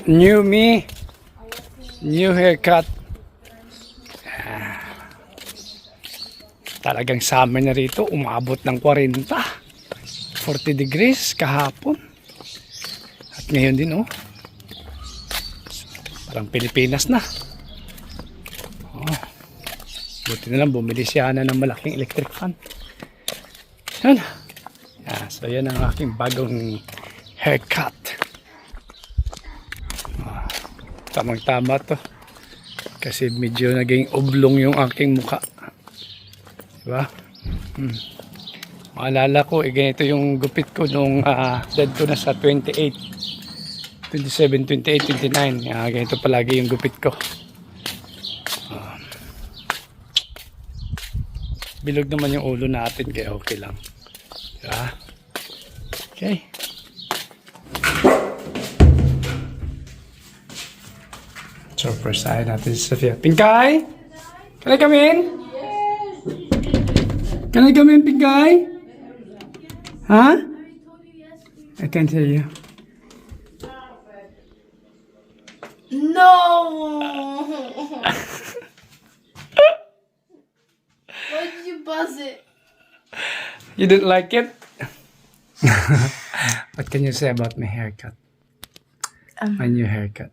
New me, new haircut. Talagang summer na rito, umabot ng 40. 40 degrees kahapon. At ngayon din oh. Parang Pilipinas na. Oh. Buti na lang bumili siya na ng malaking electric fan. Yan. Yeah, so yan ang aking bagong haircut. Tamang-tama to. Kasi medyo naging oblong yung aking mukha. Diba? Maalala ko, ganito yung gupit ko nung dead ko na sa 27, 28, 29. Ganito palagi yung gupit ko. Bilog naman yung ulo natin, kaya okay lang. Diba? Okay. So, first side natin si Sophia. Pinkay? Can I come in? Can I come in, Pinkay? Huh? I can't hear you. No! Why did you buzz it? You didn't like it? What can you say about my haircut? My new haircut.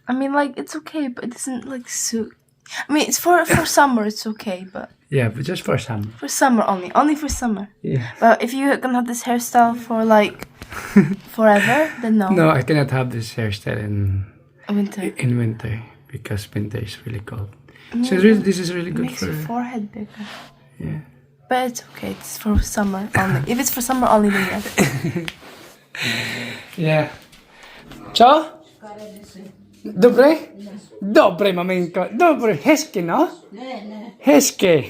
I mean, like, it's okay, but it doesn't, like, suit. I mean, it's for summer, it's okay, but... Yeah, but just for summer. For summer only. Only for summer. Yeah. But if you're gonna have this hairstyle for, like, forever, then no. No, I cannot have this hairstyle Winter. in winter because winter is really cold. So really, this is really It good makes for... your forehead bigger. Yeah. But it's okay, it's for summer only. If it's for summer only, then yes. Yeah. Co? Dobre? Dobre, maminko. Dobre. Hezky, no? Hezky.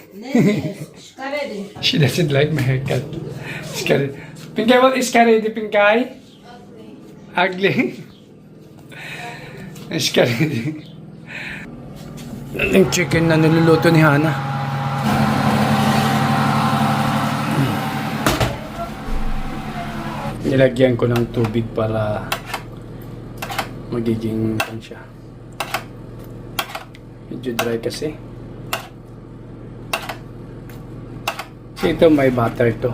She doesn't like my haircut. Scary. Pinkay, what is scary, Pinkay? Ugly. Scary. Yung chicken na niluluto ni Hana. Nilagyan ko ng tubig para magiging siya. Medyo dry kasi. So ito may butter to.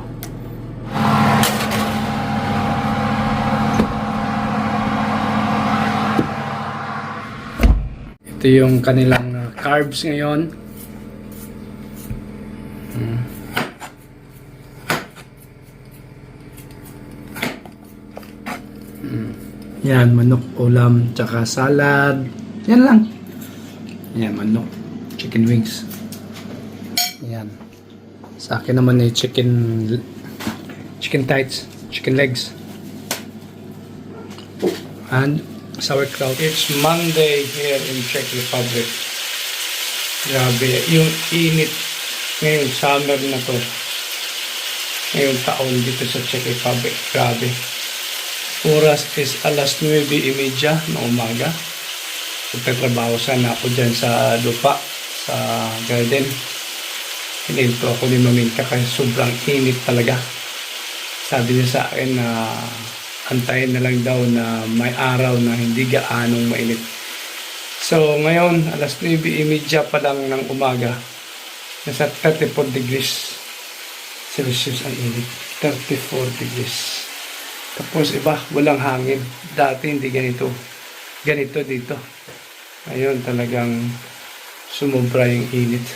Ito yung kanilang carbs ngayon. Yan, manok, ulam, tsaka salad. Yan lang. Yan, manok. Chicken wings. Yan. Sa akin naman ay chicken tights. Chicken legs. And sauerkraut. It's Monday here in Czech Republic. Grabe. Yung init ngayong summer na to. Ngayong taon dito sa Czech Republic. Grabe. Oras is alas 9:30 ng umaga. Nagtatrabaho sana ako dyan sa lupa, sa garden. Hininto ako ni Maminka kasi sobrang init talaga. Sabi niya sa akin na antayin na lang daw na may araw na hindi gaanong mainit. So ngayon, alas 9:30 pa lang ng umaga. Nasa 34 degrees Celsius ang init. 34 degrees. Tapos iba, walang hangin. Dati hindi ganito. Ganito dito. Ayun, talagang sumobra yung init.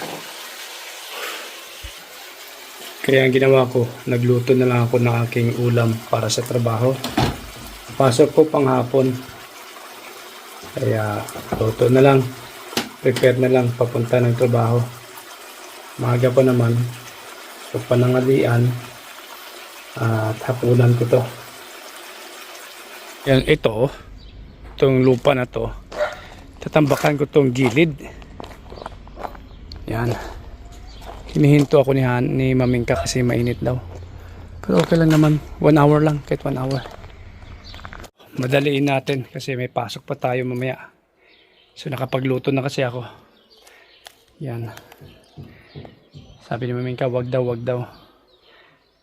Kaya ang ginawa ko, nagluto na lang ako ng aking ulam para sa trabaho. Pasok ko pang hapon. Kaya luto na lang. Prepare na lang papunta ng trabaho. Maaga pa naman. So panangalian at hapunan ko to. Yan, itong lupa na to, tatambakan ko tong gilid. Yan. Hinihinto ako ni Maminka kasi mainit daw. Pero okay lang naman, 1 hour lang, kahit 1 hour. Madaliin natin kasi may pasok pa tayo mamaya. So nakapagluto na kasi ako. Yan. Sabi ni Maminka, wag daw.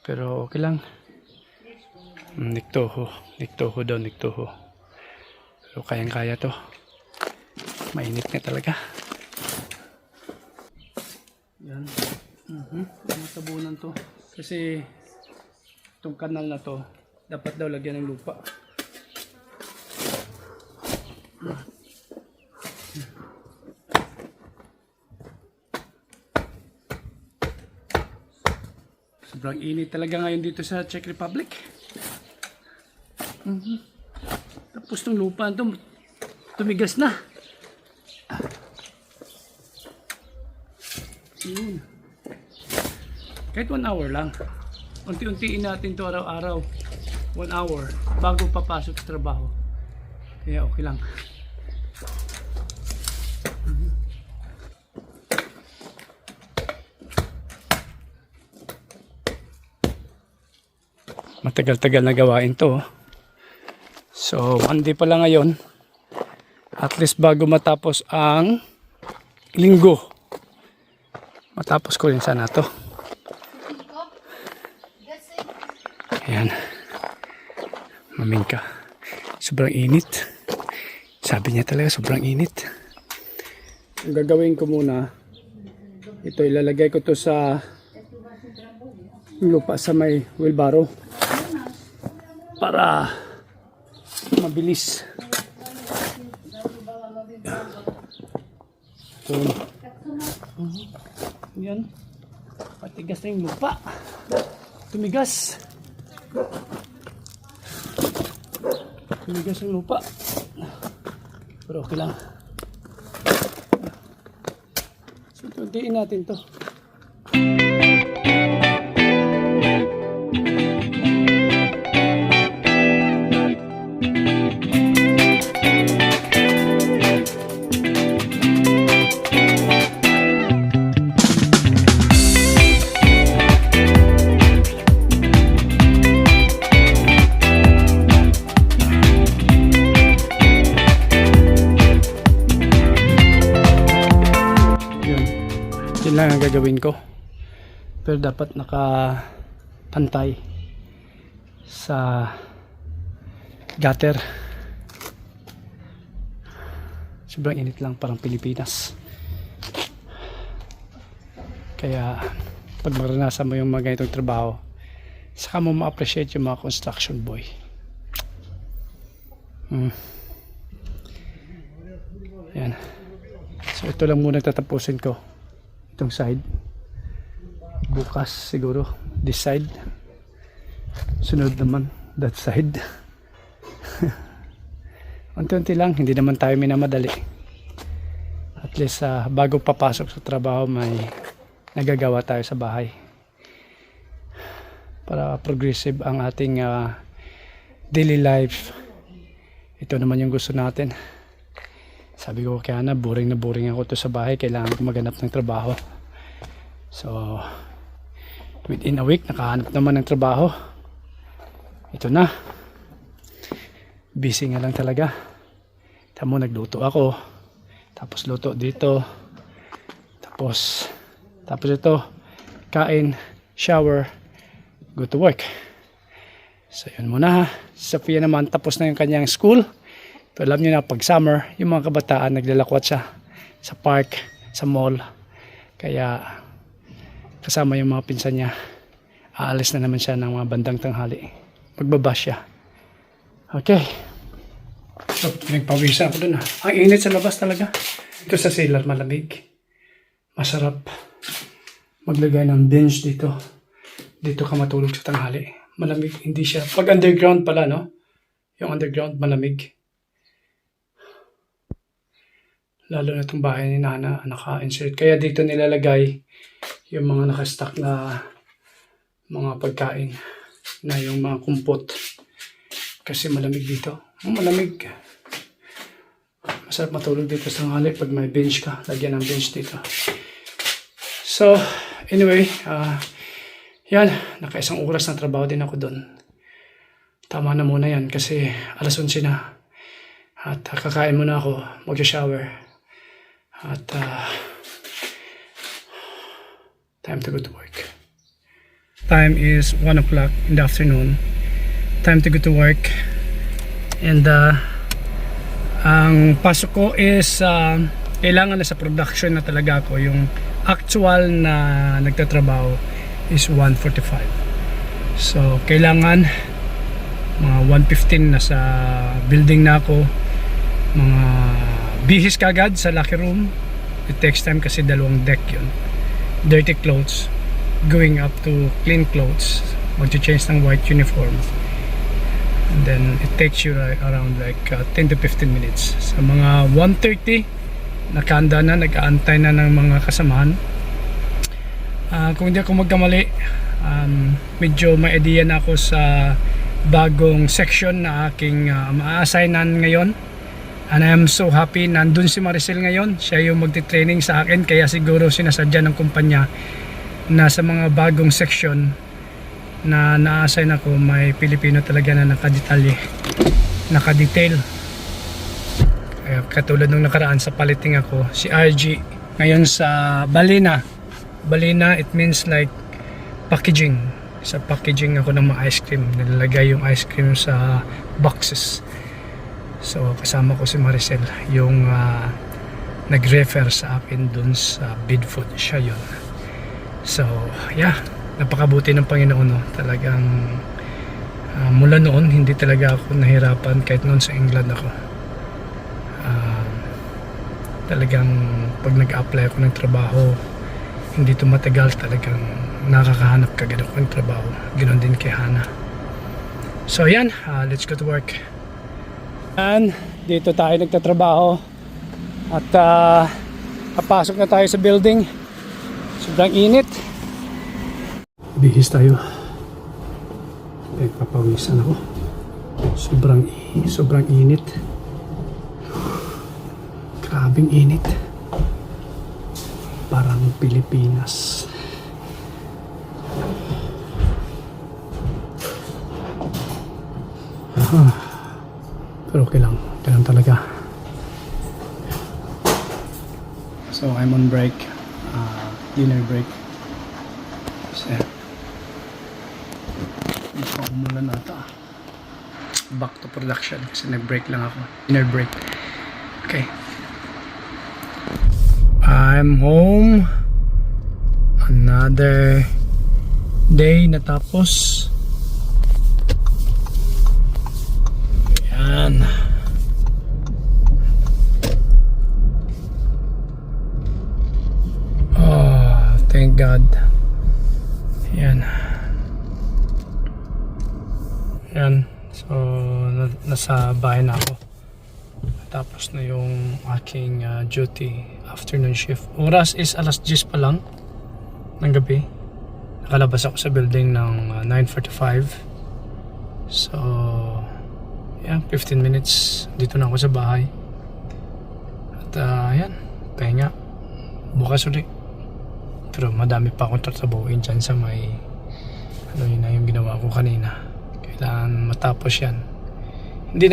Pero okay lang. Niktoho daw. Pero kayang-kaya to. Mainit nga talaga. Yan. Tabunan to. Kasi itong kanal na to, dapat daw lagyan ng lupa. Sobrang init talaga ngayon dito sa Czech Republic. Tapos itong lupa ito, tumigas na. Yun. Kahit 1 hour lang. Unti-untiin natin to araw-araw. 1 hour bago papasok sa trabaho. Kaya okay lang. Matagal-tagal na gawain to. So, Monday pa lang ngayon. At least bago matapos ang linggo. Matapos ko rin sana to. Ayan. Mamingka. Sobrang init. Sabi niya talaga sobrang init. Ang gagawin ko muna, ito ilalagay ko to sa lupa sa may wheelbarrow. Para mabilis. So, yan. Matigas na yung lupa. Tumigas. Tumigas yung lupa. Pero okay lang. So, tuntiin natin to. Yun lang ang gagawin ko, pero dapat nakapantay sa gutter. Sobrang init lang, parang Pilipinas. Kaya pag maranasan mo yung mga ganitong trabaho, saka mo ma-appreciate yung mga construction boy. Yan. So ito lang muna tatapusin ko, itong side. Bukas siguro this side, sunod naman that side. Unti-unti lang, hindi naman tayo minamadali. At least bago papasok sa trabaho may nagagawa tayo sa bahay para progressive ang ating daily life. Ito naman yung gusto natin. Sabi ko kaya na boring ako to sa bahay, kailangan ko maghanap ng trabaho. So within a week nakahanap naman ng trabaho. Ito na, busy nga lang talaga. Tamo, nagluto ako, tapos luto dito, tapos ito, kain, shower, go to work. So yun muna ha. Sophia naman tapos na yung kanyang school. Pero alam nyo na, pag summer, yung mga kabataan naglalakwat siya sa park, sa mall. Kaya kasama yung mga pinsan niya, aalis na naman siya ng mga bandang tanghali. Magbaba siya. Okay. So, pinagpawisan ako dun ha. Ang init sa labas talaga. Ito sa cellar, malamig. Masarap maglagay ng bench dito. Dito ka matulog sa tanghali. Malamig, hindi siya. Pag underground pala, no? Yung underground, malamig. Lalo na itong bahay ni Nana, naka-insert. Kaya dito nilalagay yung mga nakastock na mga pagkain. Na yung mga kumpot. Kasi malamig dito. Malamig. Masarap matulog dito sa tanghali pag may bench ka. Lagyan ng bench dito. So, anyway, yan, naka-1 oras na trabaho din ako doon. Tama na muna yan kasi alas 11 na. At kakain muna ako, mag-shower. At time to go to work. Time is 1 o'clock in the afternoon. Time to go to work. And Ang pasok ko is kailangan na sa production na talaga ako. Yung actual na nagtatrabaho is 1:45. So kailangan mga 1:15 na sa building na ako. Mga bihis kagad sa locker room. It takes time kasi dalawang deck yun. Dirty clothes going up to clean clothes, mag-change ng white uniform, and then it takes you around like 10 to 15 minutes. Sa mga 1:30 nakahanda na, nag-aantay na ng mga kasamahan. Kung hindi ako magkamali, medyo may idea na ako sa bagong section na aking ma-assignan ngayon. And I am so happy nandun si Maricel ngayon. Siya yung magti-training sa akin, kaya siguro sinasadya ng kumpanya na sa mga bagong section na na-assign ako, may Pilipino talaga na nakadetail. Kaya katulad nung nakaraan sa paliting ako, si RG ngayon sa Balina. Balina, it means like packaging. Sa packaging ako ng mga ice cream. Nilalagay yung ice cream sa boxes. So kasama ko si Maricel, yung nag-refer sa akin dun sa Bidfood. Siya yun. So yeah, napakabuti ng Panginoon, no? Talagang mula noon hindi talaga ako nahirapan kahit noon sa England ako. Talagang pag nag-apply ako ng trabaho, hindi tumatagal, talagang nakakahanap kagad ako ng trabaho. Ganoon din kay Hana. So yan, let's go to work. And dito tayo nagtatrabaho at papasok na tayo sa building. Sobrang init. Bihis tayo. Nagpapawisan ako. Sobrang init. Grabing init. Parang Pilipinas. Pero okay lang. Okay lang talaga. So I'm on break. Dinner break. So, mukhang umulan nata. Back to production kasi nag-break lang ako. Dinner break. Okay. I'm home. Another day natapos. Yan. Thank God. Yan. Yan. So, nasa bahay na ako. Tapos na yung aking duty, afternoon shift. Oras is alas 10 pa lang ng gabi. Nakalabas ako sa building ng 9:45. So, yeah, 15 minutes. Dito na ako sa bahay. At yan, pahinga. Bukas ulit. Pero madami pa akong tatrabahuin dyan sa may yun na yung ginawa ko kanina. Kailangan matapos yan. Hindi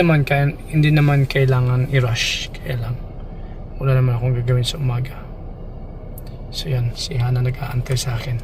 naman kailangan i-rush. Kaya lang wala naman akong gagawin sa umaga. So yan, si Hana nag-aantay sa akin.